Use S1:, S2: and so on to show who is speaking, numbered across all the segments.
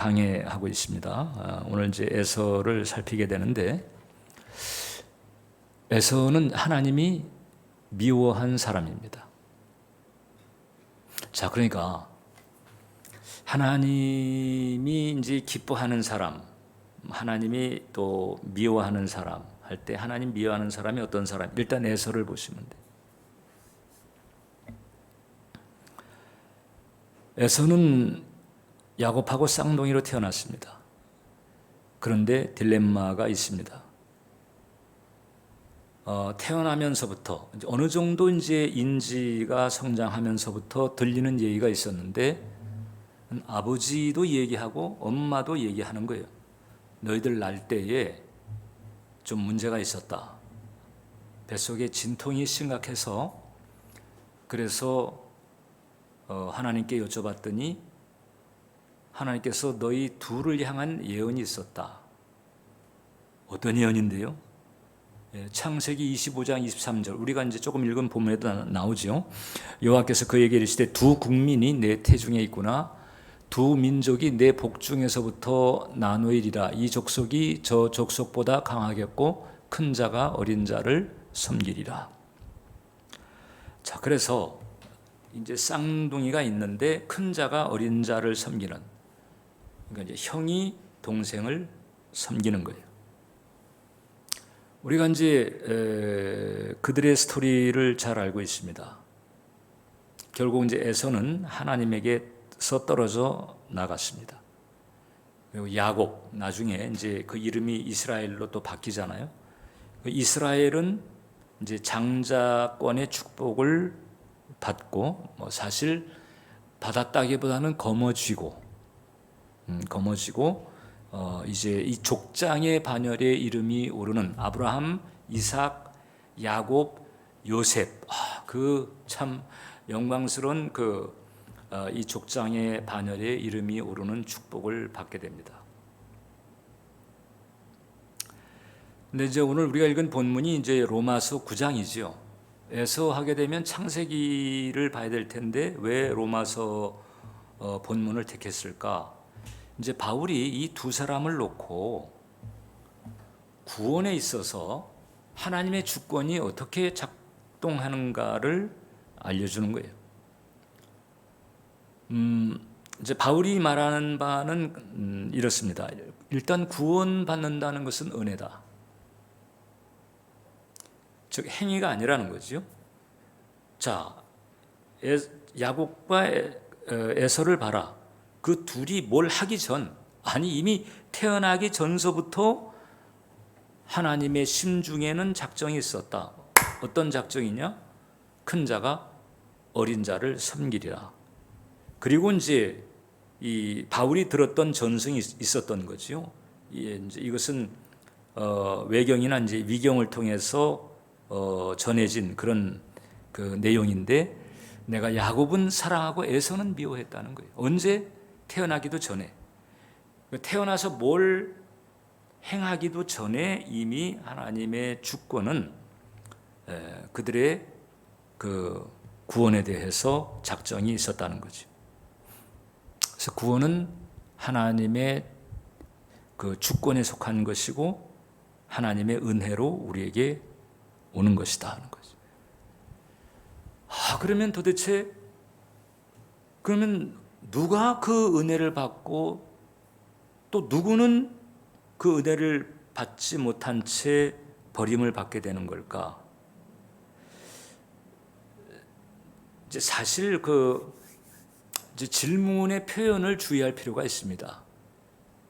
S1: 강해하고 있습니다. 오늘 이제 에서를 살피게 되는데, 에서는 하나님이 미워한 사람입니다. 자, 그러니까 하나님이 이제 기뻐하는 사람, 하나님이 또 미워하는 사람 할 때, 하나님 미워하는 사람이 어떤 사람? 일단 에서를 보시면 돼요. 에서는 야곱하고 쌍둥이로 태어났습니다. 그런데 딜레마가 있습니다. 태어나면서부터 어느 정도 이제 인지가 성장하면서부터 들리는 얘기가 있었는데, 아버지도 얘기하고 엄마도 얘기하는 거예요. 너희들 날 때에 좀 문제가 있었다. 뱃속에 진통이 심각해서, 그래서 하나님께 여쭤봤더니 하나님께서 너희 둘을 향한 예언이 있었다. 어떤 예언인데요? 창세기 25장 23절, 우리가 이제 조금 읽은 본문에도 나오죠. 여호와께서 그에게 이르시되 두 국민이 내 태중에 있구나. 두 민족이 내 복중에서부터 나누이리라. 이 족속이 저 족속보다 강하겠고 큰 자가 어린 자를 섬기리라. 자, 그래서 이제 쌍둥이가 있는데 큰 자가 어린 자를 섬기는, 그러니까 이제 형이 동생을 섬기는 거예요. 우리가 이제 그들의 스토리를 잘 알고 있습니다. 결국 이제 에서는 하나님에게서 떨어져 나갔습니다. 그리고 야곱, 나중에 이제 그 이름이 이스라엘로 또 바뀌잖아요. 이스라엘은 이제 장자권의 축복을 받고, 사실 받았다기보다는 거머쥐고 이제 이 족장의 반열에 이름이 오르는 아브라함, 이삭, 야곱, 요셉, 그 참 영광스러운 이 족장의 반열에 이름이 오르는 축복을 받게 됩니다. 근데 이제 오늘 우리가 읽은 본문이 이제 로마서 9장이지요. 에서 하게 되면 창세기를 봐야 될 텐데 왜 로마서 본문을 택했을까? 이제 바울이 이 두 사람을 놓고 구원에 있어서 하나님의 주권이 어떻게 작동하는가를 알려주는 거예요. 이제 바울이 말하는 바는 이렇습니다. 일단 구원받는다는 것은 은혜다. 즉 행위가 아니라는 거죠. 자, 야곱과 에서를 봐라. 그 둘이 뭘 하기 전, 아니 이미 태어나기 전서부터 하나님의 심중에는 작정이 있었다. 어떤 작정이냐? 큰 자가 어린 자를 섬기리라. 그리고 이제 이 바울이 들었던 전승이 있었던 거지요. 이제 이것은 외경이나 이제 위경을 통해서 전해진 그런 그 내용인데, 내가 야곱은 사랑하고 에서는 미워했다는 거예요. 언제? 태어나기도 전에. 태어나서 뭘 행하기도 전에 이미 하나님의 주권은 그들의 그 구원에 대해서 작정이 있었다는 거죠. 그래서 구원은 하나님의 그 주권에 속한 것이고 하나님의 은혜로 우리에게 오는 것이다 하는 거죠. 그러면 도대체 누가 그 은혜를 받고 또 누구는 그 은혜를 받지 못한 채 버림을 받게 되는 걸까? 이제 사실 이제 질문의 표현을 주의할 필요가 있습니다.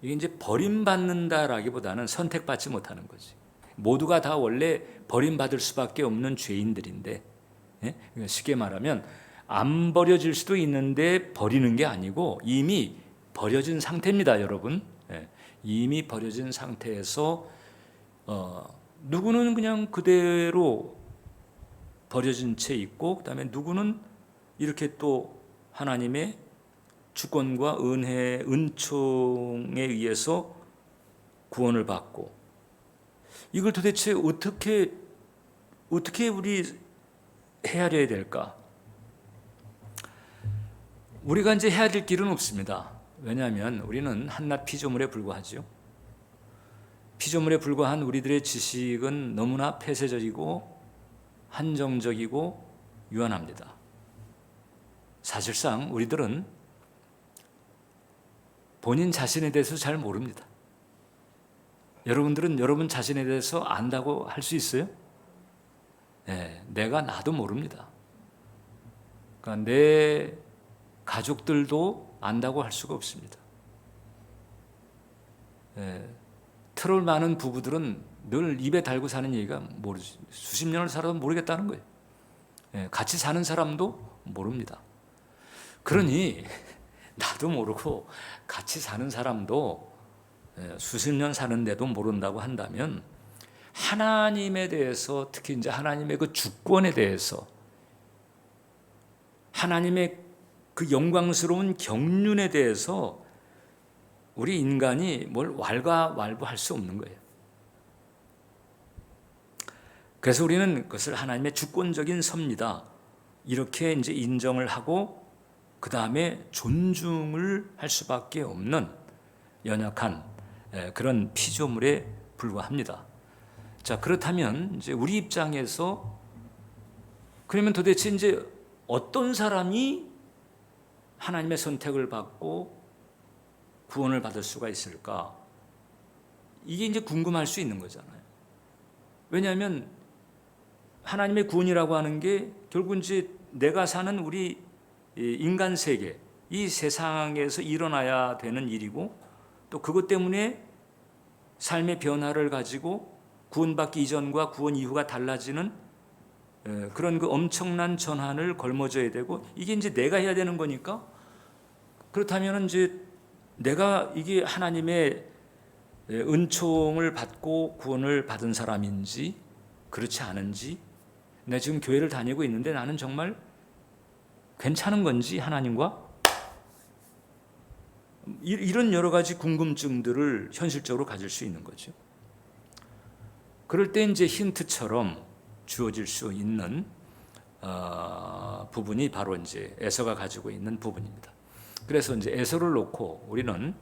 S1: 이게 이제 버림받는다라기보다는 선택받지 못하는 거지. 모두가 다 원래 버림받을 수밖에 없는 죄인들인데, 쉽게 말하면 안 버려질 수도 있는데 버리는 게 아니고 이미 버려진 상태입니다, 여러분. 이미 버려진 상태에서 누구는 그냥 그대로 버려진 채 있고, 그다음에 누구는 이렇게 또 하나님의 주권과 은혜, 은총에 의해서 구원을 받고, 이걸 도대체 어떻게 우리 헤아려야 될까? 우리가 이제 해야 될 길은 없습니다. 왜냐하면 우리는 한낱 피조물에 불과하죠. 피조물에 불과한 우리들의 지식은 너무나 폐쇄적이고 한정적이고 유한합니다. 사실상 우리들은 본인 자신에 대해서 잘 모릅니다. 여러분들은 여러분 자신에 대해서 안다고 할 수 있어요? 네, 내가 나도 모릅니다. 그러니까 내 가족들도 안다고 할 수가 없습니다. 네, 트롤 많은 부부들은 늘 입에 달고 사는 얘기가 모르지. 수십 년을 살아도 모르겠다는 거예요. 네, 같이 사는 사람도 모릅니다. 그러니 나도 모르고 같이 사는 사람도 수십 년 사는데도 모른다고 한다면 하나님에 대해서, 특히 이제 하나님의 그 주권에 대해서, 하나님의 그 영광스러운 경륜에 대해서 우리 인간이 뭘 왈가왈부할 수 없는 거예요. 그래서 우리는 그것을 하나님의 주권적인 섭니다, 이렇게 이제 인정을 하고 그 다음에 존중을 할 수밖에 없는 연약한 그런 피조물에 불과합니다. 자, 그렇다면 이제 우리 입장에서 그러면 도대체 이제 어떤 사람이 하나님의 선택을 받고 구원을 받을 수가 있을까? 이게 이제 궁금할 수 있는 거잖아요. 왜냐하면 하나님의 구원이라고 하는 게 결국 이제 내가 사는 우리 인간 세계, 이 세상에서 일어나야 되는 일이고, 또 그것 때문에 삶의 변화를 가지고 구원받기 이전과 구원 이후가 달라지는 그런 그 엄청난 전환을 걸머져야 되고, 이게 이제 내가 해야 되는 거니까, 그렇다면 이제 내가 이게 하나님의 은총을 받고 구원을 받은 사람인지 그렇지 않은지, 내가 지금 교회를 다니고 있는데 나는 정말 괜찮은 건지 하나님과, 이런 여러 가지 궁금증들을 현실적으로 가질 수 있는 거죠. 그럴 때 이제 힌트처럼 주어질 수 있는 부분이 바로 이제 에서가 가지고 있는 부분입니다. 그래서 이제 에서를 놓고 우리는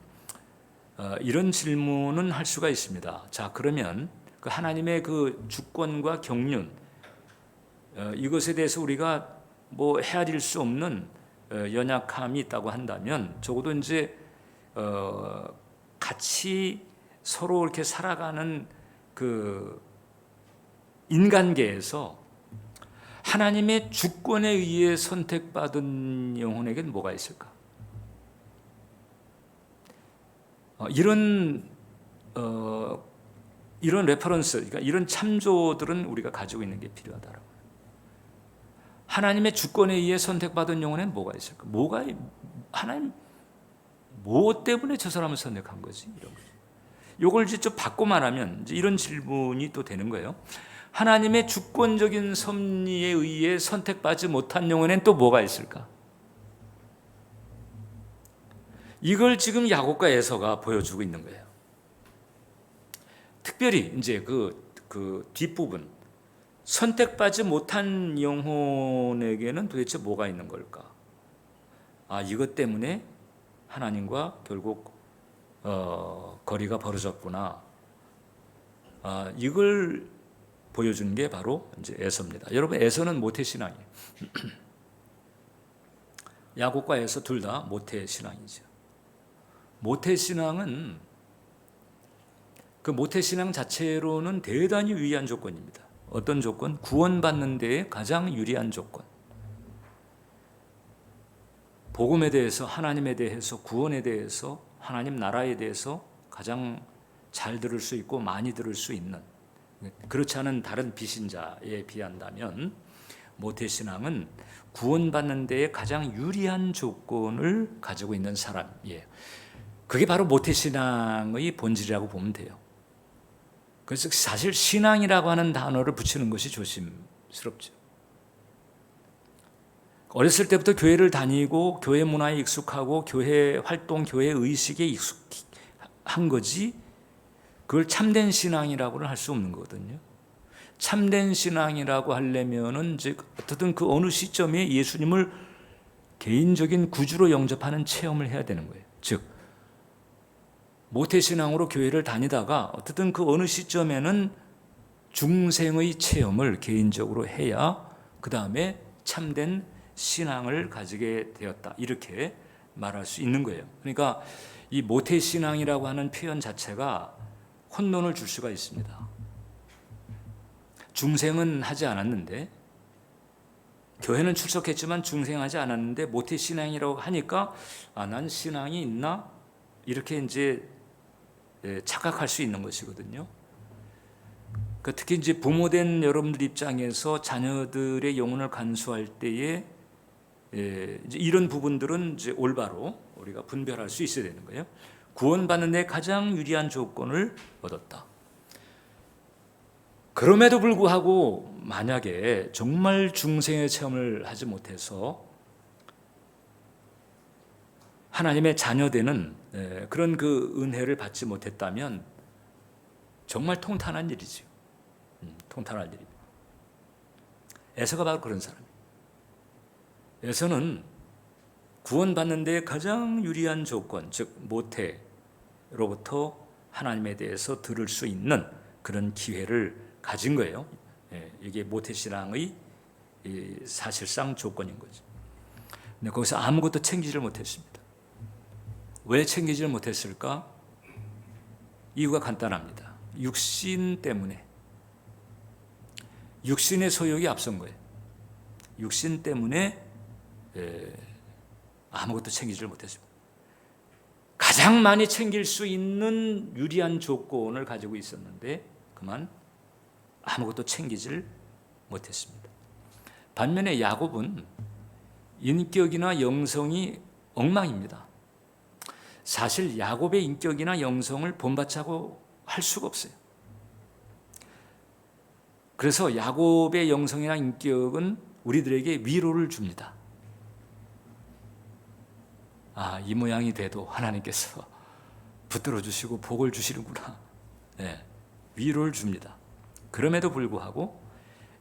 S1: 이런 질문은 할 수가 있습니다. 자, 그러면 그 하나님의 그 주권과 경륜, 이것에 대해서 우리가 뭐 헤아릴 수 없는 연약함이 있다고 한다면, 적어도 이제 같이 서로 이렇게 살아가는 그 인간계에서 하나님의 주권에 의해 선택받은 영혼에게는 뭐가 있을까? 이런 레퍼런스, 그러니까 이런 참조들은 우리가 가지고 있는 게 필요하다라고. 하나님의 주권에 의해 선택받은 영혼에는 뭐가 있을까? 하나님 뭐 때문에 저 사람을 선택한 거지? 이런 거죠. 이걸 직접 바꿔 말하면 이제 이런 질문이 또 되는 거예요. 하나님의 주권적인 섭리에 의해 선택받지 못한 영혼에는 또 뭐가 있을까? 이걸 지금 야곱과 에서가 보여주고 있는 거예요. 특별히 이제 그 뒷부분, 선택받지 못한 영혼에게는 도대체 뭐가 있는 걸까? 이것 때문에 하나님과 결국 거리가 벌어졌구나. 이걸 보여준 게 바로 이제 에서입니다. 여러분, 에서는 모태신앙이에요. 야곱과 에서 둘 다 모태신앙이죠. 모태신앙은 그 모태신앙 자체로는 대단히 유리한 조건입니다. 어떤 조건? 구원받는 데에 가장 유리한 조건. 복음에 대해서, 하나님에 대해서, 구원에 대해서, 하나님 나라에 대해서 가장 잘 들을 수 있고 많이 들을 수 있는, 그렇지 않은 다른 비신자에 비한다면 모태신앙은 구원받는 데에 가장 유리한 조건을 가지고 있는 사람이에요. 그게 바로 모태신앙의 본질이라고 보면 돼요. 그래서 사실 신앙이라고 하는 단어를 붙이는 것이 조심스럽죠. 어렸을 때부터 교회를 다니고 교회 문화에 익숙하고 교회 활동, 교회 의식에 익숙한 거지, 그걸 참된 신앙이라고는 할 수 없는 거거든요. 참된 신앙이라고 하려면은 이제 어떻든 그 어느 시점에 예수님을 개인적인 구주로 영접하는 체험을 해야 되는 거예요. 즉 모태신앙으로 교회를 다니다가 어쨌든 그 어느 시점에는 중생의 체험을 개인적으로 해야 그 다음에 참된 신앙을 가지게 되었다, 이렇게 말할 수 있는 거예요. 그러니까 이 모태신앙이라고 하는 표현 자체가 혼돈을 줄 수가 있습니다. 중생은 하지 않았는데, 교회는 출석했지만 중생하지 않았는데 모태신앙이라고 하니까 난 신앙이 있나? 이렇게 이제 착각할 수 있는 것이거든요. 그러니까 특히 이제 부모된 여러분들 입장에서 자녀들의 영혼을 간수할 때에 이제 이런 부분들은 이제 올바로 우리가 분별할 수 있어야 되는 거예요. 구원받는 데 가장 유리한 조건을 얻었다. 그럼에도 불구하고 만약에 정말 중생의 체험을 하지 못해서 하나님의 자녀되는 그런 그 은혜를 받지 못했다면 정말 통탄한 일이죠. 통탄할 일입니다. 에서가 바로 그런 사람이에요. 에서는 구원받는 데 가장 유리한 조건, 즉 모태로부터 하나님에 대해서 들을 수 있는 그런 기회를 가진 거예요. 이게 모태신앙의 사실상 조건인 거죠. 근데 거기서 아무것도 챙기지를 못했습니다. 왜 챙기지를 못했을까? 이유가 간단합니다. 육신 때문에. 육신의 소욕이 앞선 거예요. 육신 때문에 아무것도 챙기지를 못했습니다. 가장 많이 챙길 수 있는 유리한 조건을 가지고 있었는데 그만 아무것도 챙기질 못했습니다. 반면에 야곱은 인격이나 영성이 엉망입니다. 사실 야곱의 인격이나 영성을 본받자고 할 수가 없어요. 그래서 야곱의 영성이나 인격은 우리들에게 위로를 줍니다. 이 모양이 돼도 하나님께서 붙들어 주시고 복을 주시는구나. 위로를 줍니다. 그럼에도 불구하고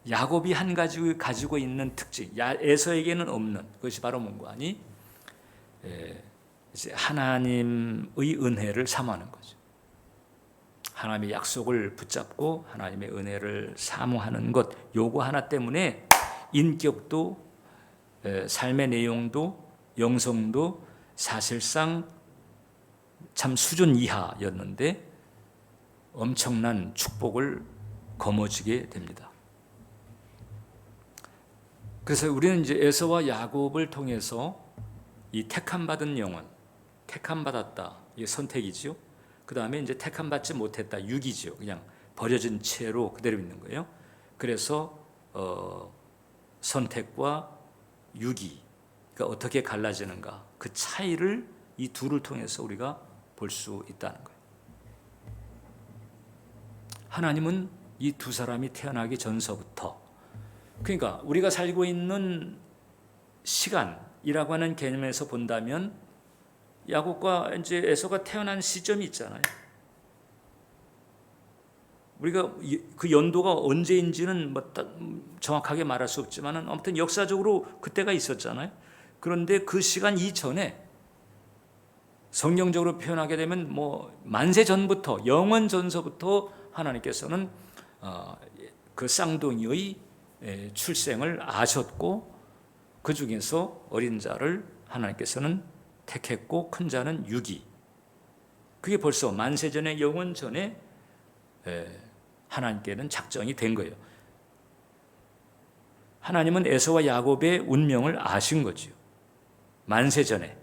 S1: 야곱이 한 가지 가지고 있는 특징, 에서에게는 없는 그것이 바로 뭔가 하니 이제 하나님의 은혜를 사모하는 거죠. 하나님의 약속을 붙잡고 하나님의 은혜를 사모하는 것, 요거 하나 때문에 인격도 삶의 내용도 영성도 사실상 참 수준 이하였는데 엄청난 축복을 거머쥐게 됩니다. 그래서 우리는 이제 에서와 야곱을 통해서 이 택함받은 영혼, 택함받았다, 이게 선택이죠. 그 다음에 이제 택함받지 못했다, 육이죠. 그냥 버려진 채로 그대로 있는 거예요. 그래서 선택과 육이 그러니까 어떻게 갈라지는가, 그 차이를 이 둘을 통해서 우리가 볼 수 있다는 거예요. 하나님은 이 두 사람이 태어나기 전서부터, 그러니까 우리가 살고 있는 시간이라고 하는 개념에서 본다면 야곱과 이제 에서가 태어난 시점이 있잖아요. 우리가 그 연도가 언제인지는 뭐 정확하게 말할 수 없지만 아무튼 역사적으로 그때가 있었잖아요. 그런데 그 시간 이전에 성경적으로 표현하게 되면 뭐 만세 전부터, 영원 전서부터 하나님께서는 그 쌍둥이의 출생을 아셨고 그 중에서 어린 자를 하나님께서는 택했고 큰 자는 유기. 그게 벌써 만세 전에, 영원 전에 하나님께는 작정이 된 거예요. 하나님은 에서와 야곱의 운명을 아신 거죠. 만세 전에,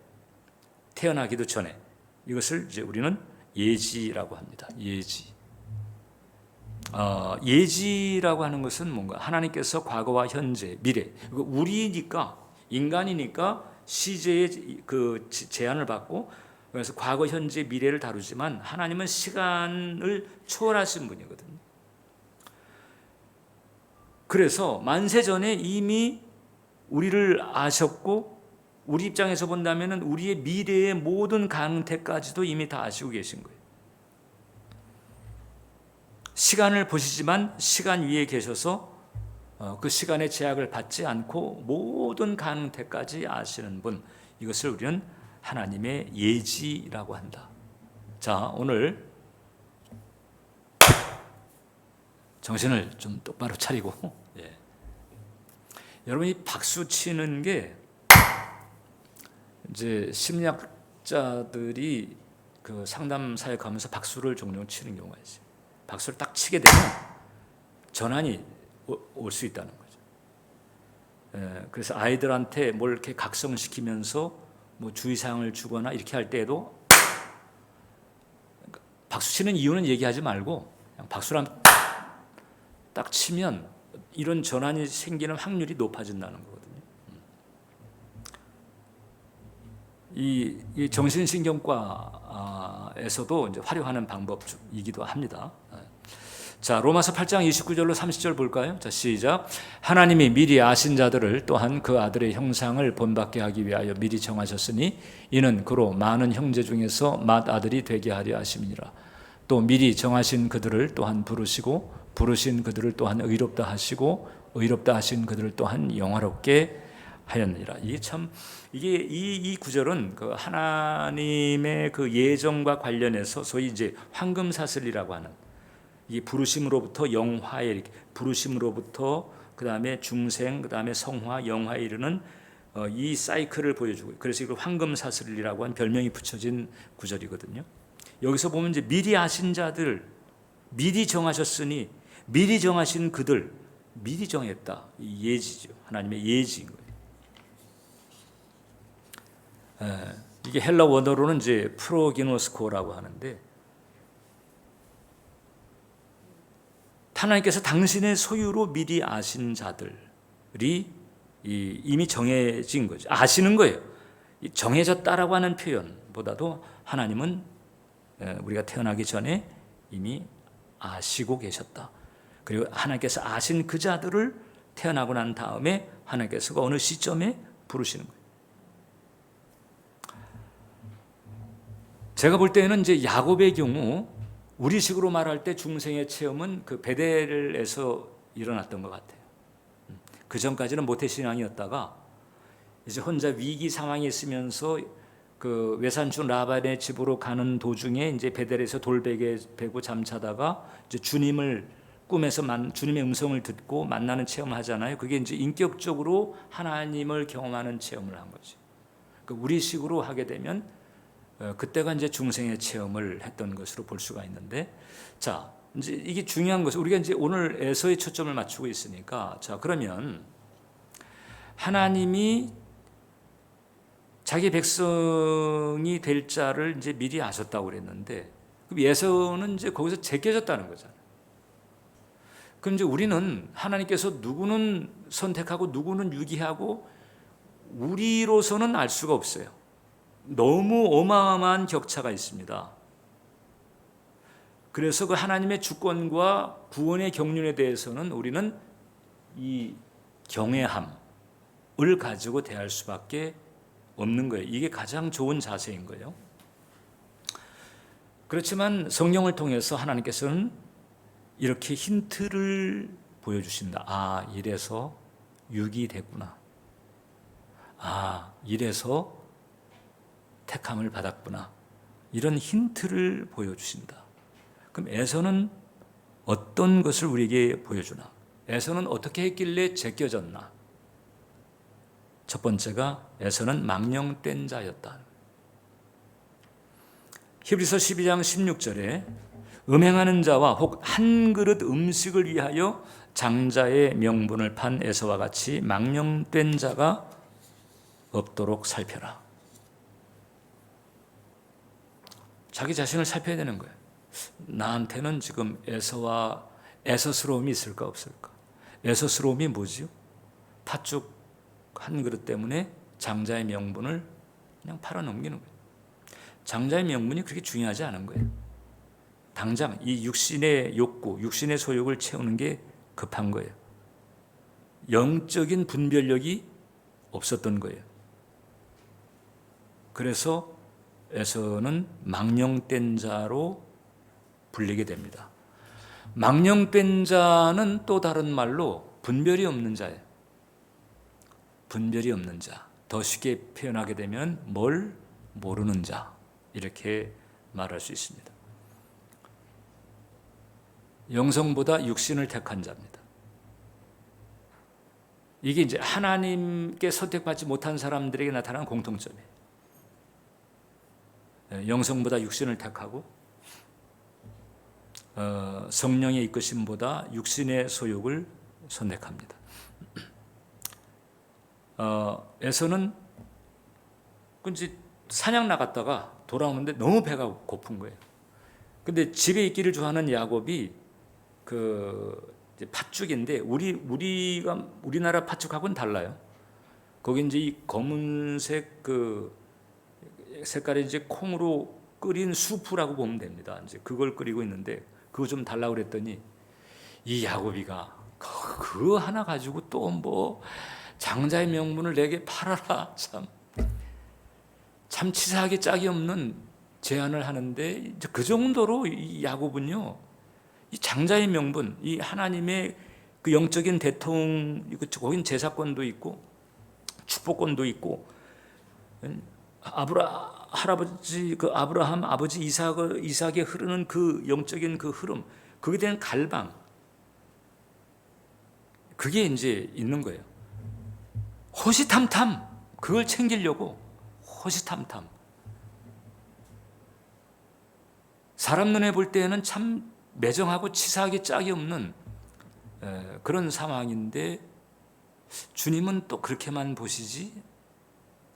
S1: 태어나기도 전에. 이것을 이제 우리는 예지라고 합니다. 예지. 예지라고 하는 것은 뭔가 하나님께서 과거와 현재, 미래, 우리니까, 인간이니까 시제의 그 제한을 받고, 그래서 과거, 현재, 미래를 다루지만 하나님은 시간을 초월하신 분이거든요. 그래서 만세 전에 이미 우리를 아셨고, 우리 입장에서 본다면 우리의 미래의 모든 강태까지도 이미 다 아시고 계신 거예요. 시간을 보시지만 시간 위에 계셔서 그 시간의 제약을 받지 않고 모든 가능태까지 아시는 분, 이것을 우리는 하나님의 예지라고 한다. 자, 오늘 정신을 좀 똑바로 차리고 여러분이 박수 치는 게 이제 심리학자들이 그 상담 사역하면서 박수를 종종 치는 경우가 있어요. 박수를 딱 치게 되면 전환이 올 수 있다는 거죠. 그래서 아이들한테 뭘 이렇게 각성시키면서 뭐 주의사항을 주거나 이렇게 할 때에도 박수 치는 이유는 얘기하지 말고 그냥 박수를 딱 치면 이런 전환이 생기는 확률이 높아진다는 거거든요. 이 정신신경과에서도 이제 활용하는 방법이기도 합니다. 자, 로마서 8장 29절로 30절 볼까요? 자, 시작. 하나님이 미리 아신 자들을 또한 그 아들의 형상을 본받게 하기 위하여 미리 정하셨으니 이는 그로 많은 형제 중에서 맏아들이 되게 하려 하심이니라. 또 미리 정하신 그들을 또한 부르시고 부르신 그들을 또한 의롭다 하시고 의롭다 하신 그들을 또한 영화롭게 하였느니라. 이 구절은 그 하나님의 그 예정과 관련해서 소위 이제 황금사슬이라고 하는 이 부르심으로부터 영화에 이렇게 부르심으로부터 그 다음에 중생, 그 다음에 성화, 영화에 이르는 이 사이클을 보여주고, 그래서 이걸 황금사슬이라고 한 별명이 붙여진 구절이거든요. 여기서 보면 이제 미리 아신 자들, 미리 정하셨으니 미리 정하신 그들, 미리 정했다. 이 예지죠. 하나님의 예지인 거예요. 이게 헬라 원어로는 이제 프로기노스코라고 하는데, 하나님께서 당신의 소유로 미리 아신 자들이 이미 정해진 거죠. 아시는 거예요. 정해졌다라고 하는 표현보다도 하나님은 우리가 태어나기 전에 이미 아시고 계셨다. 그리고 하나님께서 아신 그 자들을 태어나고 난 다음에 하나님께서 어느 시점에 부르시는 거예요. 제가 볼 때는 이제 야곱의 경우 우리식으로 말할 때 중생의 체험은 그 베델에서 일어났던 것 같아요. 그 전까지는 모태신앙이었다가 이제 혼자 위기 상황이 있으면서 그 외산촌 라반의 집으로 가는 도중에 이제 베델에서 돌베개 베고 잠자다가 이제 주님을 꿈에서 주님의 음성을 듣고 만나는 체험을 하잖아요. 그게 이제 인격적으로 하나님을 경험하는 체험을 한 거지. 그러니까 우리식으로 하게 되면 그때가 이제 중생의 체험을 했던 것으로 볼 수가 있는데, 자, 이제 이게 중요한 것은 우리가 이제 오늘 에서의 초점을 맞추고 있으니까, 자, 그러면 하나님이 자기 백성이 될 자를 이제 미리 아셨다고 그랬는데, 그럼 에서는 이제 거기서 제껴졌다는 거잖아요. 그럼 이제 우리는 하나님께서 누구는 선택하고 누구는 유기하고 우리로서는 알 수가 없어요. 너무 어마어마한 격차가 있습니다. 그래서 그 하나님의 주권과 구원의 경륜에 대해서는 우리는 이 경외함을 가지고 대할 수밖에 없는 거예요. 이게 가장 좋은 자세인 거예요. 그렇지만 성령을 통해서 하나님께서는 이렇게 힌트를 보여주신다. 아, 이래서 육이 됐구나. 아, 이래서 택함을 받았구나. 이런 힌트를 보여주신다. 그럼 에서는 어떤 것을 우리에게 보여주나? 에서는 어떻게 했길래 제껴졌나? 첫 번째가 에서는 망령된 자였다. 히브리서 12장 16절에 음행하는 자와 혹 한 그릇 음식을 위하여 장자의 명분을 판 에서와 같이 망령된 자가 없도록 살펴라. 자기 자신을 살펴야 되는 거예요. 나한테는 지금 에서스러움이 있을까 없을까? 에서스러움이 뭐지요? 팥죽 한 그릇 때문에 장자의 명분을 그냥 팔아넘기는 거예요. 장자의 명분이 그렇게 중요하지 않은 거예요. 당장 이 육신의 욕구, 육신의 소욕을 채우는 게 급한 거예요. 영적인 분별력이 없었던 거예요. 그래서 에서는 망령된 자로 불리게 됩니다. 망령된 자는 또 다른 말로 분별이 없는 자예요. 분별이 없는 자. 더 쉽게 표현하게 되면 뭘 모르는 자, 이렇게 말할 수 있습니다. 영성보다 육신을 택한 자입니다. 이게 이제 하나님께 선택받지 못한 사람들에게 나타나는 공통점이에요. 영성보다 육신을 택하고 성령의 이끄심보다 육신의 소욕을 선택합니다. 에서는 이제 사냥 나갔다가 돌아오는데 너무 배가 고픈 거예요. 근데 집에 있기를 좋아하는 야곱이 이제 팥죽인데 우리나라 팥죽하고는 달라요. 거기 이제 이 검은색 색깔이 이제 콩으로 끓인 수프라고 보면 됩니다. 이제 그걸 끓이고 있는데 그거 좀 달라고 그랬더니 이 야곱이가 그거 하나 가지고 또 뭐 장자의 명분을 내게 팔아라, 참 치사하게 짝이 없는 제안을 하는데, 이제 그 정도로 이 야곱은요, 이 장자의 명분, 이 하나님의 그 영적인 대통, 거긴 제사권도 있고 축복권도 있고, 할아버지 아브라함 아버지 이삭에 흐르는 그 영적인 그 흐름, 그게 대한 갈망, 그게 이제 있는 거예요. 호시탐탐 그걸 챙기려고 호시탐탐. 사람 눈에 볼 때는 참 매정하고 치사하게 짝이 없는 그런 상황인데, 주님은 또 그렇게만 보시지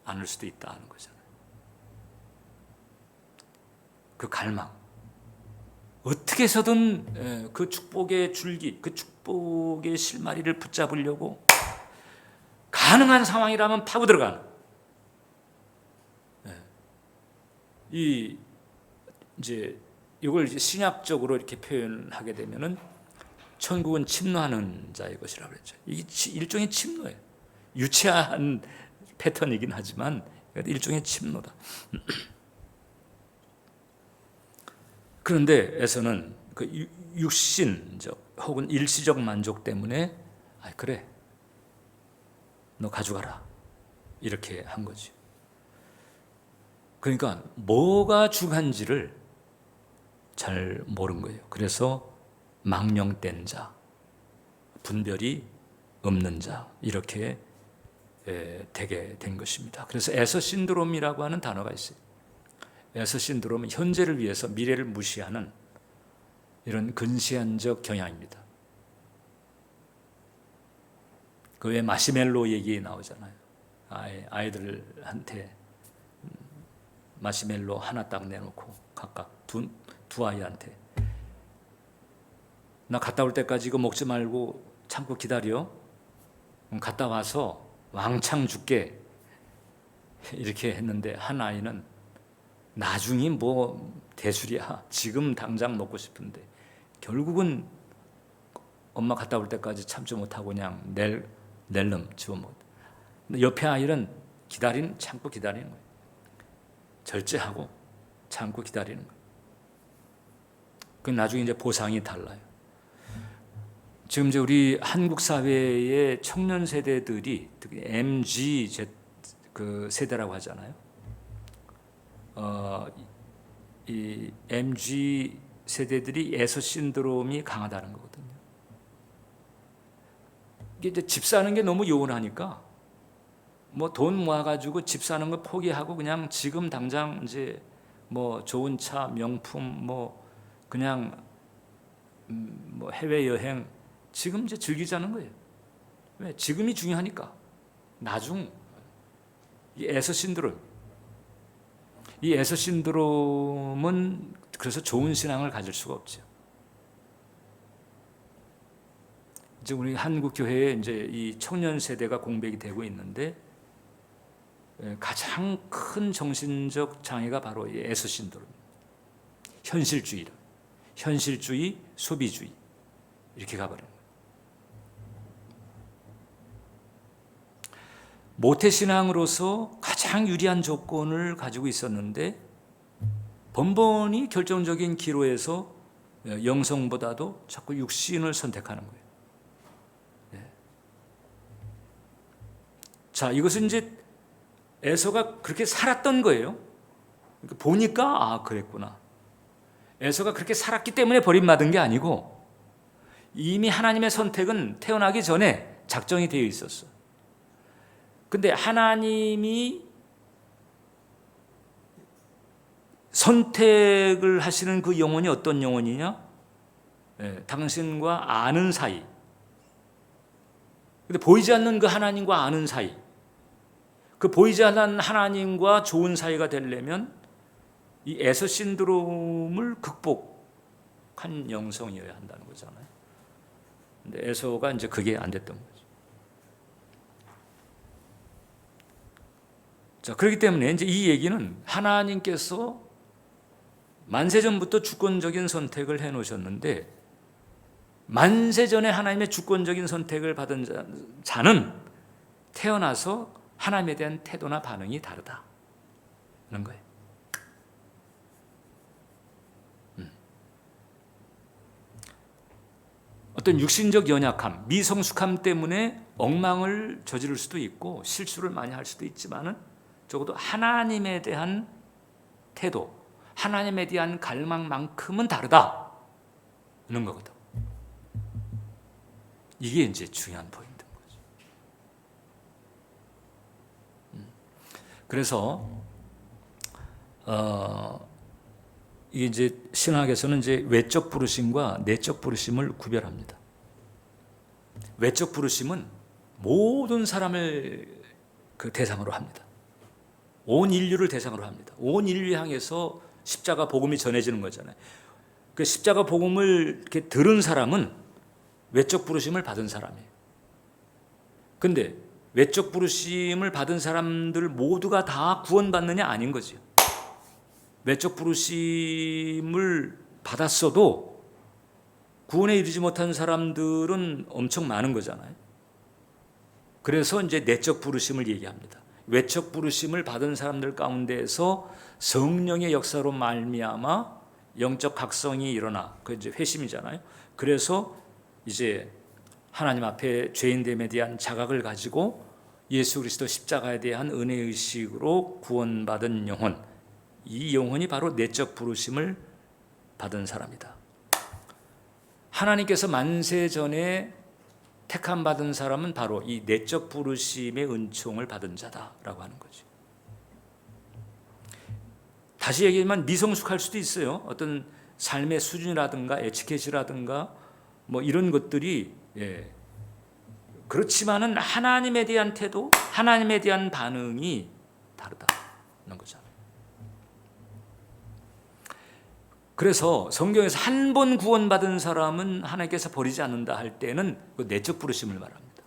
S1: 않을 수도 있다는 거잖아요. 그 갈망, 어떻게 해서든 그 축복의 줄기, 그 축복의 실마리를 붙잡으려고 가능한 상황이라면 파고 들어가는, 이제 이걸 이제 신약적으로 이렇게 표현하게 되면은 천국은 침노하는 자의 것이라고 그랬죠. 이게 일종의 침노예요. 유치한 패턴이긴 하지만 일종의 침노다. 그런데 에서는 그 육신적 혹은 일시적 만족 때문에 그래, 너 가져가라, 이렇게 한 거지. 그러니까 뭐가 중요한지를 잘 모른 거예요. 그래서 망령된 자, 분별이 없는 자, 이렇게 되게 된 것입니다. 그래서 에서 신드롬이라고 하는 단어가 있어요. 에서 신드롬은 현재를 위해서 미래를 무시하는 이런 근시안적 경향입니다. 그 외에 마시멜로 얘기 나오잖아요. 아이들한테 마시멜로 하나 딱 내놓고 각각 두 아이한테, 나 갔다 올 때까지 이거 먹지 말고 참고 기다려. 갔다 와서 왕창 줄게. 이렇게 했는데 한 아이는 나중이 뭐 대수리야, 지금 당장 먹고 싶은데, 결국은 엄마 갔다 올 때까지 참지 못하고 그냥 낼름 집어먹었다. 근데 옆에 아이는 참고 기다리는 거예요. 절제하고 참고 기다리는 거예요. 그 나중에 이제 보상이 달라요. 지금 이제 우리 한국 사회의 청년 세대들이, 특히 MG 그 세대라고 하잖아요. 이 MG 세대들이 에서 신드롬이 강하다는 거거든요. 이게 이제 집 사는 게 너무 요원하니까 뭐 돈 모아가지고 집 사는 거 포기하고 그냥 지금 당장 이제 뭐 좋은 차, 명품, 뭐 그냥 뭐 해외 여행 지금 이제 즐기자는 거예요. 왜? 지금이 중요하니까. 나중 이 에서 신드롬. 이 에서 신드롬은 그래서 좋은 신앙을 가질 수가 없죠. 이제 우리 한국 교회에 이제 이 청년 세대가 공백이 되고 있는데, 가장 큰 정신적 장애가 바로 이 에서 신드롬. 현실주의, 소비주의 이렇게 가버려요. 모태신앙으로서 가장 유리한 조건을 가지고 있었는데 번번이 결정적인 기로에서 영성보다도 자꾸 육신을 선택하는 거예요. 자, 이것은 이제 에서가 그렇게 살았던 거예요. 보니까 아 그랬구나. 에서가 그렇게 살았기 때문에 버림받은 게 아니고 이미 하나님의 선택은 태어나기 전에 작정이 되어 있었어. 근데 하나님이 선택을 하시는 그 영혼이 어떤 영혼이냐? 당신과 아는 사이. 근데 보이지 않는 그 하나님과 아는 사이. 그 보이지 않는 하나님과 좋은 사이가 되려면 이 에서 신드롬을 극복한 영성이어야 한다는 거잖아요. 근데 에서가 이제 그게 안 됐던 거죠. 자, 그렇기 때문에 이제 이 얘기는 하나님께서 만세전부터 주권적인 선택을 해 놓으셨는데 만세전에 하나님의 주권적인 선택을 받은 자는 태어나서 하나님에 대한 태도나 반응이 다르다는 거예요. 어떤 육신적 연약함, 미성숙함 때문에 엉망을 저지를 수도 있고 실수를 많이 할 수도 있지만은 적어도 하나님에 대한 태도, 하나님에 대한 갈망만큼은 다르다는 거거든. 이게 이제 중요한 포인트인 거죠. 그래서 이게 이제 신학에서는 이제 외적 부르심과 내적 부르심을 구별합니다. 외적 부르심은 모든 사람을 그 대상으로 합니다. 온 인류를 대상으로 합니다. 온 인류 향해서 십자가 복음이 전해지는 거잖아요. 그 십자가 복음을 이렇게 들은 사람은 외적 부르심을 받은 사람이에요. 근데 외적 부르심을 받은 사람들 모두가 다 구원받느냐? 아닌 거죠. 외적 부르심을 받았어도 구원에 이르지 못한 사람들은 엄청 많은 거잖아요. 그래서 이제 내적 부르심을 얘기합니다. 외적 부르심을 받은 사람들 가운데에서 성령의 역사로 말미암아 영적 각성이 일어나, 그 이제 회심이잖아요. 그래서 이제 하나님 앞에 죄인됨에 대한 자각을 가지고 예수 그리스도 십자가에 대한 은혜 의식으로 구원받은 영혼, 이 영혼이 바로 내적 부르심을 받은 사람이다. 하나님께서 만세 전에 택함 받은 사람은 바로 이 내적 부르심의 은총을 받은 자다라고 하는 거죠. 다시 얘기하면 미성숙할 수도 있어요. 어떤 삶의 수준이라든가 에티켓이라든가 뭐 이런 것들이 그렇지만은 하나님에 대한 태도, 하나님에 대한 반응이 다르다는 거잖아요. 그래서 성경에서 한 번 구원받은 사람은 하나님께서 버리지 않는다 할 때는 그 내적 부르심을 말합니다.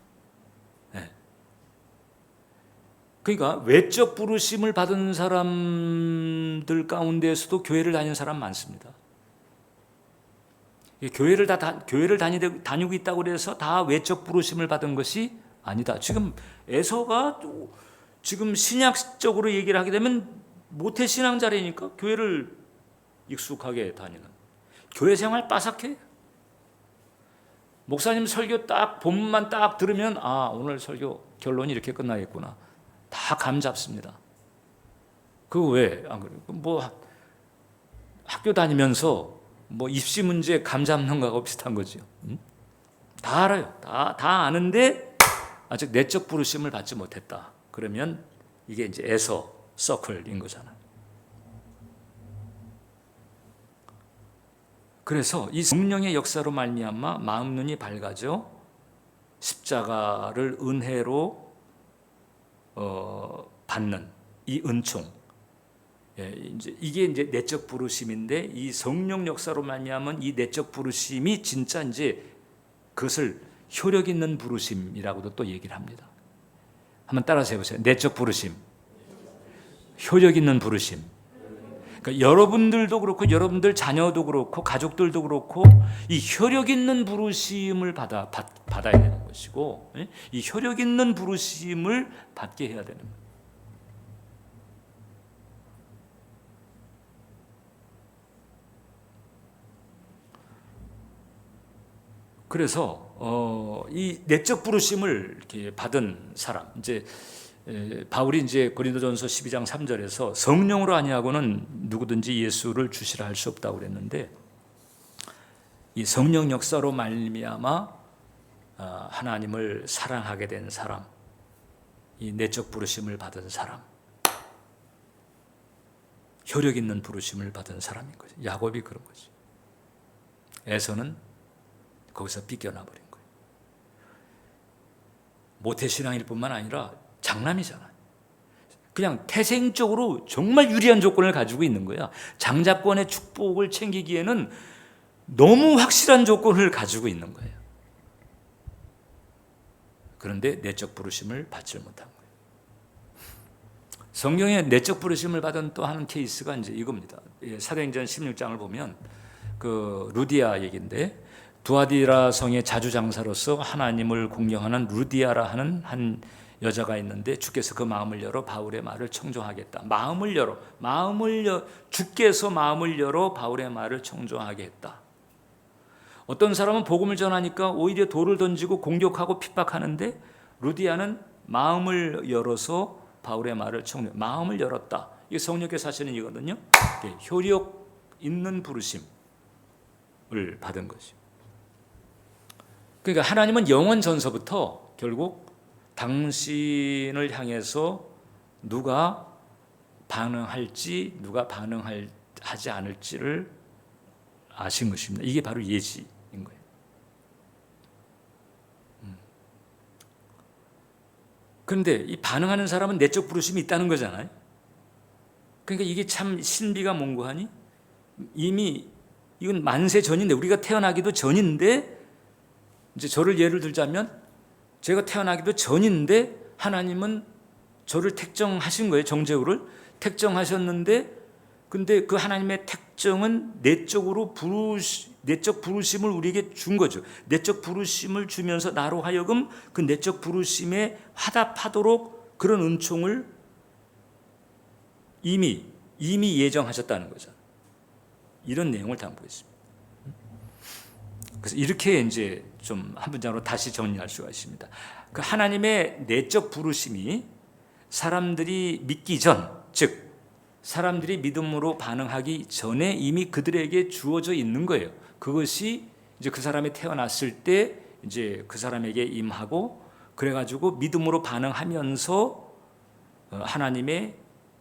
S1: 그러니까 외적 부르심을 받은 사람들 가운데에서도 교회를 다니는 사람 많습니다. 교회를 다니고 있다고 해서 다 외적 부르심을 받은 것이 아니다. 지금 에서가 지금 신약적으로 얘기를 하게 되면 모태 신앙자라니까 교회를 익숙하게 다니는, 교회 생활 빠삭해. 목사님 설교 딱 본문만 딱 들으면 아, 오늘 설교 결론이 이렇게 끝나겠구나. 다 감 잡습니다. 그거 왜 안 그래요? 뭐 학교 다니면서 뭐 입시 문제 감 잡는 거하고 비슷한 거죠. 다 알아요. 다 아는데 아직 내적 부르심을 받지 못했다. 그러면 이게 이제 에서 서클인 거잖아요. 그래서 이 성령의 역사로 말미암아 마음 눈이 밝아져 십자가를 은혜로 받는 이 은총, 이게 이제 내적 부르심인데 이 성령 역사로 말미암은 이 내적 부르심이 진짜 이제 그것을 효력 있는 부르심이라고도 또 얘기를 합니다. 한번 따라서 해보세요. 내적 부르심, 효력 있는 부르심. 그러니까 여러분들도 그렇고 여러분들 자녀도 그렇고 가족들도 그렇고 이 효력 있는 부르심을 받아야 되는 것이고, 이 효력 있는 부르심을 받게 해야 되는 거예요. 그래서 이 내적 부르심을 이렇게 받은 사람, 이제 바울이 이제 고린도전서 12장 3절에서 성령으로 아니하고는 누구든지 예수를 주시라 할 수 없다고 그랬는데, 이 성령 역사로 말미암아 하나님을 사랑하게 된 사람, 이 내적 부르심을 받은 사람, 효력 있는 부르심을 받은 사람인 거죠. 야곱이 그런 거죠. 에서는 거기서 삐껴나 버린 거예요. 모태신앙일 뿐만 아니라 장남이잖아요. 그냥 태생적으로 정말 유리한 조건을 가지고 있는 거야. 장자권의 축복을 챙기기에는 너무 확실한 조건을 가지고 있는 거예요. 그런데 내적 부르심을 받지 못한 거예요. 성경에 내적 부르심을 받은 또 한 케이스가 이제 이겁니다. 사도행전 16장을 보면 그 루디아 얘기인데, 두아디라 성의 자주장사로서 하나님을 공경하는 루디아라 하는 한 여자가 있는데 주께서 그 마음을 열어 바울의 말을 청종하겠다. 주께서 마음을 열어 바울의 말을 청종하게 했다. 어떤 사람은 복음을 전하니까 오히려 돌을 던지고 공격하고 핍박하는데, 루디아는 마음을 열어서 바울의 말을 마음을 열었다. 이게 성령의 사실은 이거든요. 효력 있는 부르심을 받은 것이죠. 그러니까 하나님은 영원 전서부터 결국 당신을 향해서 누가 반응할지, 누가 반응하지 않을지를 아신 것입니다. 이게 바로 예지인 거예요. 그런데 이 반응하는 사람은 내적 부르심이 있다는 거잖아요. 그러니까 이게 참 신비가 뭔고하니, 이미 이건 만세 전인데, 우리가 태어나기도 전인데, 이제 저를 예를 들자면 제가 태어나기도 전인데 하나님은 저를 택정하신 거예요. 정죄우를 택정하셨는데, 근데 그 하나님의 택정은 내적 부르심을 우리에게 준 거죠. 내적 부르심을 주면서 나로 하여금 그 내적 부르심에 화답하도록 그런 은총을 이미 예정하셨다는 거죠. 이런 내용을 담고 있습니다. 그래서 이렇게 이제 좀 한 문장으로 다시 정리할 수가 있습니다. 그 하나님의 내적 부르심이 사람들이 믿기 전, 즉 사람들이 믿음으로 반응하기 전에 이미 그들에게 주어져 있는 거예요. 그것이 이제 그 사람이 태어났을 때 이제 그 사람에게 임하고, 그래가지고 믿음으로 반응하면서 하나님의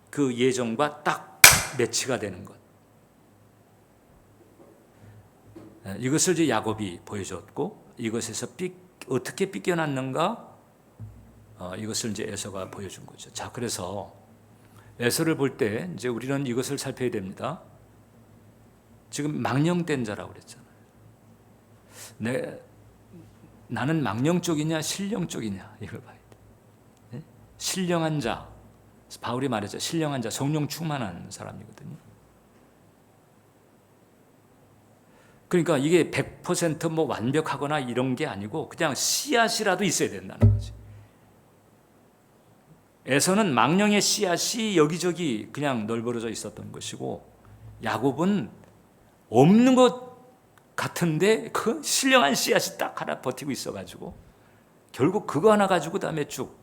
S1: 그 예정과 딱 매치가 되는 것. 이것을 이제 야곱이 보여줬고, 이것에서 어떻게 삐껴났는가, 이것을 이제 에서가 보여준 거죠. 자, 그래서 에서를 볼 때 이제 우리는 이것을 살펴야 됩니다. 지금 망령된 자라고 그랬잖아요. 나는 망령 쪽이냐 신령 쪽이냐, 이걸 봐야 돼. 네? 신령한 자, 바울이 말했죠. 신령한 자, 성령 충만한 사람이거든요. 그러니까 이게 100% 뭐 완벽하거나 이런 게 아니고 그냥 씨앗이라도 있어야 된다는 거지. 에서는 망령의 씨앗이 여기저기 그냥 널브러져 있었던 것이고, 야곱은 없는 것 같은데 그 신령한 씨앗이 딱 하나 버티고 있어가지고 결국 그거 하나 가지고 다음에 쭉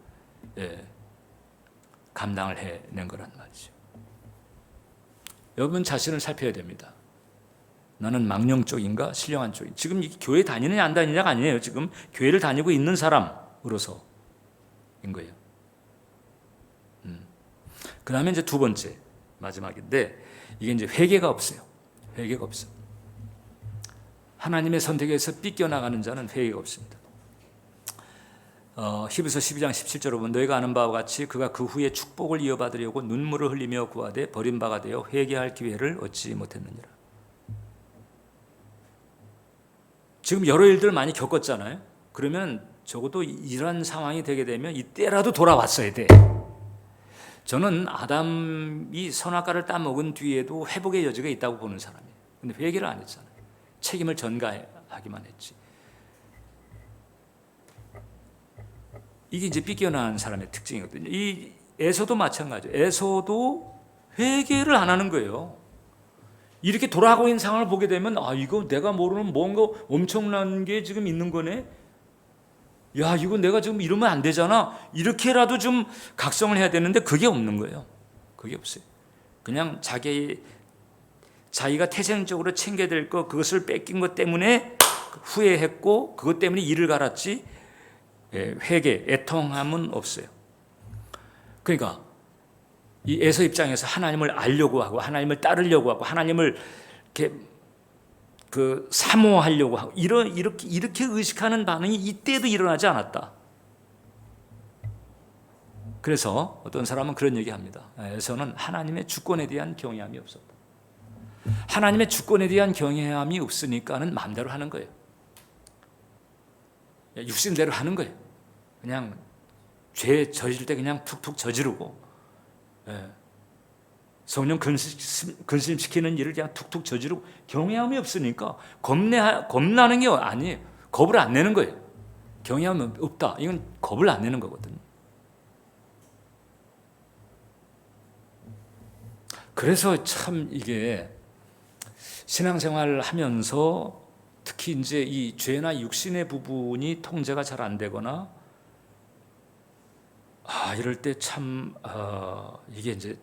S1: 감당을 해낸 거란 말이죠. 여러분 자신을 살펴야 됩니다. 나는 망령 쪽인가 신령한 쪽인가. 지금 교회 다니느냐 안 다니느냐가 아니에요. 지금 교회를 다니고 있는 사람으로서인 거예요. 그 다음에 이제 두 번째 마지막인데, 이게 이제 회개가 없어요. 회개가 없어. 하나님의 선택에서 삐껴나가는 자는 회개가 없습니다. 히브리서 12장 17절을 보면 너희가 아는 바와 같이 그가 그 후에 축복을 이어받으려고 눈물을 흘리며 구하되 버린 바가 되어 회개할 기회를 얻지 못했느니라. 지금 여러 일들 많이 겪었잖아요. 그러면 적어도 이런 상황이 되게 되면 이때라도 돌아왔어야 돼. 저는 아담이 선악과를 따먹은 뒤에도 회복의 여지가 있다고 보는 사람이에요. 근데 회개를 안 했잖아요. 책임을 전가하기만 했지. 이게 이제 삐껴나간 사람의 특징이거든요. 이 에서도 마찬가지예요. 에서도 회개를 안 하는 거예요. 이렇게 돌아가고 있는 상황을 보게 되면 이거 내가 모르는 뭔가 엄청난 게 지금 있는 거네. 야, 이거 내가 지금 이러면 안 되잖아. 이렇게라도 좀 각성을 해야 되는데 그게 없는 거예요. 그게 없어요. 그냥 자기가 태생적으로 챙겨야 될 거, 그것을 뺏긴 것 때문에 후회했고 그것 때문에 이를 갈았지, 회개, 애통함은 없어요. 그러니까 이 에서 입장에서 하나님을 알려고 하고 하나님을 따르려고 하고 하나님을 이렇게 사모하려고 하고 이렇게 의식하는 반응이 이때도 일어나지 않았다. 그래서 어떤 사람은 그런 얘기합니다. 에서는 하나님의 주권에 대한 경외함이 없었다. 하나님의 주권에 대한 경외함이 없으니까는 마음대로 하는 거예요. 육신대로 하는 거예요. 그냥 죄 저질 때 그냥 툭툭 저지르고, 성령 근심시키는 일을 그냥 툭툭 저지르고, 경외함이 없으니까 겁나는 게 아니에요. 겁을 안 내는 거예요. 경외함이 없다, 이건 겁을 안 내는 거거든요. 그래서 참 이게 신앙생활을 하면서 특히 이제 이 죄나 육신의 부분이 통제가 잘 안 되거나, 이럴 때 참 이게 이제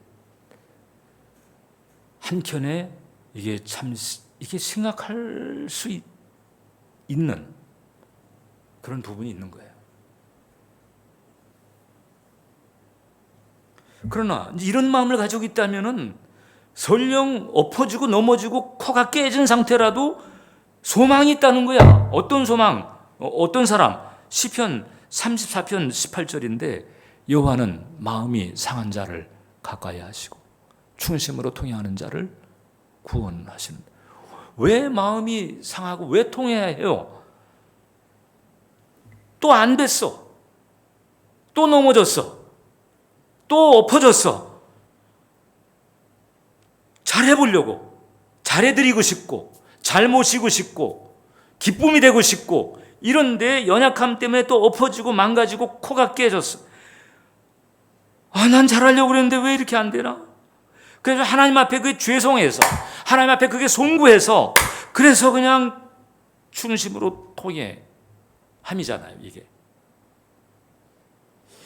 S1: 한켠에 이게 심각할 수 있는 그런 부분이 있는 거예요. 그러나 이런 마음을 가지고 있다면은 설령 엎어지고 넘어지고 코가 깨진 상태라도 소망이 있다는 거야. 어떤 소망? 어떤 사람? 시편 34편 18절인데 여호와는 마음이 상한 자를 가까이 하시고 충심으로 통행하는 자를 구원하시는. 왜 마음이 상하고 왜 통해야 해요? 또 안 됐어. 또 넘어졌어. 또 엎어졌어. 잘해보려고, 잘해드리고 싶고, 잘 모시고 싶고, 기쁨이 되고 싶고, 이런데 연약함 때문에 또 엎어지고 망가지고 코가 깨졌어. 난 잘하려고 그랬는데 왜 이렇게 안 되나? 그래서 하나님 앞에 그게 죄송해서, 하나님 앞에 그게 송구해서, 그래서 그냥 충심으로 통해함이잖아요, 이게.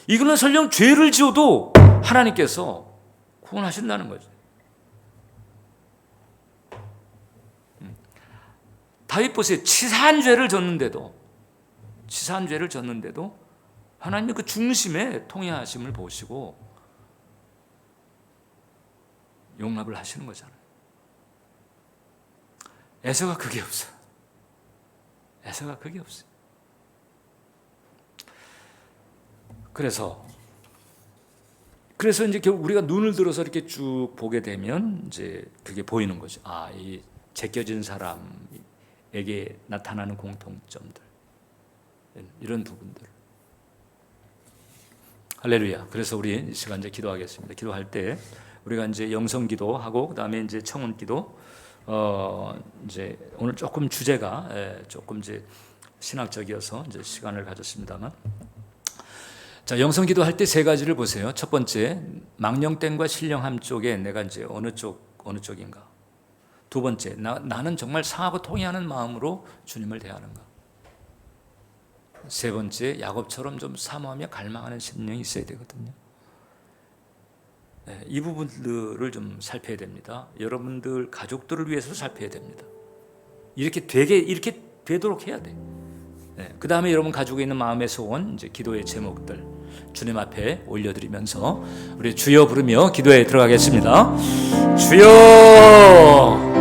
S1: 이거는 설령 죄를 지어도 하나님께서 구원하신다는 거죠. 다윗 보세요. 치사한 죄를 졌는데도 하나님의 그 중심에 통해하심을 보시고 용납을 하시는 거잖아요. 에서가 그게 없어요. 에서가 그게 없어요. 그래서 이제 결국 우리가 눈을 들어서 이렇게 쭉 보게 되면 이제 그게 보이는 거죠. 이 제껴진 사람에게 나타나는 공통점들, 이런 부분들. 할렐루야. 그래서 우리 이 시간 이제 기도하겠습니다. 기도할 때 우리가 이제 영성 기도하고 그다음에 이제 청혼 기도. 이제 오늘 조금 주제가 조금 이제 신학적이어서 이제 시간을 가졌습니다만. 자, 영성 기도할 때 세 가지를 보세요. 첫 번째, 망령됨과 신령함 쪽에 내가 이제 어느 쪽인가. 두 번째, 나는 정말 상하고 통회하는 마음으로 주님을 대하는가. 세 번째, 야곱처럼 좀 사모하며 갈망하는 심령이 있어야 되거든요. 이 부분들을 좀 살펴야 됩니다. 여러분들 가족들을 위해서 살펴야 됩니다. 이렇게 되도록 해야 돼. 그 다음에 여러분 가지고 있는 마음의 소원, 이제 기도의 제목들 주님 앞에 올려드리면서 우리 주여 부르며 기도에 들어가겠습니다. 주여.